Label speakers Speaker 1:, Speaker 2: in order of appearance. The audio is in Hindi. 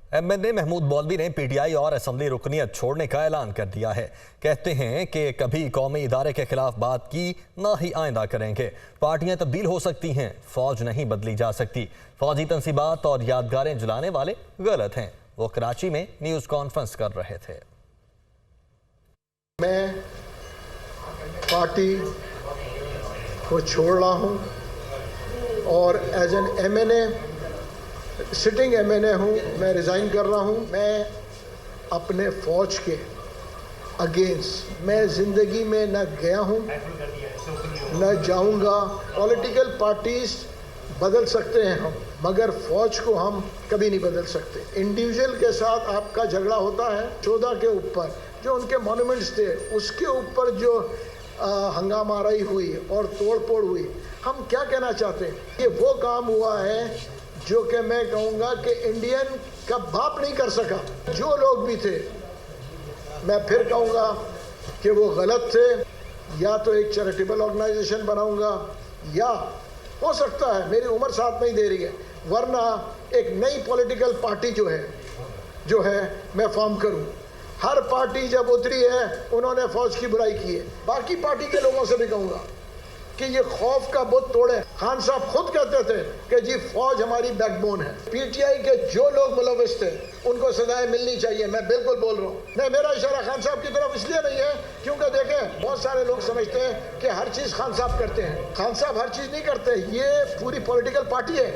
Speaker 1: MNA महमूद मौलवी ने PTI और असम्बली रुकनियत छोड़ने का ऐलान कर दिया है। कहते हैं कि कभी कौमी इदारे के खिलाफ बात की, ना ही आइंदा करेंगे। पार्टियां तब्दील हो सकती हैं, फौज नहीं बदली जा सकती। फौजी तंसीबात और यादगारें जलाने वाले गलत हैं। वो कराची में न्यूज़ कॉन्फ्रेंस कर रहे थे।
Speaker 2: मैं पार्टी को छोड़ रहा हूँ और as an MNA sitting MNA हूँ, मैं रिज़ाइन कर रहा हूँ। मैं अपने फ़ौज के अगेंस्ट मैं ज़िंदगी में न गया हूँ न जाऊँगा। पॉलिटिकल पार्टीज़ बदल सकते हैं हम, मगर फ़ौज को हम कभी नहीं बदल सकते। इंडिविजुअल के साथ आपका झगड़ा होता है। 14 के ऊपर जो उनके मॉन्यूमेंट्स थे, उसके ऊपर जो हंगामाराई हुई और तोड़ फोड़ हुई, हम क्या कहना चाहते हैं? ये वो काम हुआ है जो कि मैं कहूँगा कि इंडियन का बाप नहीं कर सका। जो लोग भी थे, मैं फिर कहूँगा कि वो गलत थे। या तो एक चैरिटेबल ऑर्गेनाइजेशन बनाऊँगा, या हो सकता है मेरी उम्र साथ नहीं दे रही है, वरना एक नई पॉलिटिकल पार्टी जो है मैं फॉर्म करूँ। हर पार्टी जब उतरी है उन्होंने फौज की बुराई की है। बाकी पार्टी के लोगों से भी कहूँगा कि ये खौफ का बुत तोड़े। खान साहब खुद कहते थे कि जी फौज हमारी बैकबोन है। PTI के जो लोग मुलविस थे उनको सजाएं मिलनी चाहिए। मैं बिल्कुल बोल रहा हूँ। नहीं, मेरा इशारा खान साहब की तरफ इसलिए नहीं है क्योंकि देखें, बहुत सारे लोग समझते हैं कि हर चीज़ खान साहब करते हैं। खान साहब हर चीज़ नहीं करते। ये पूरी पॉलिटिकल पार्टी है।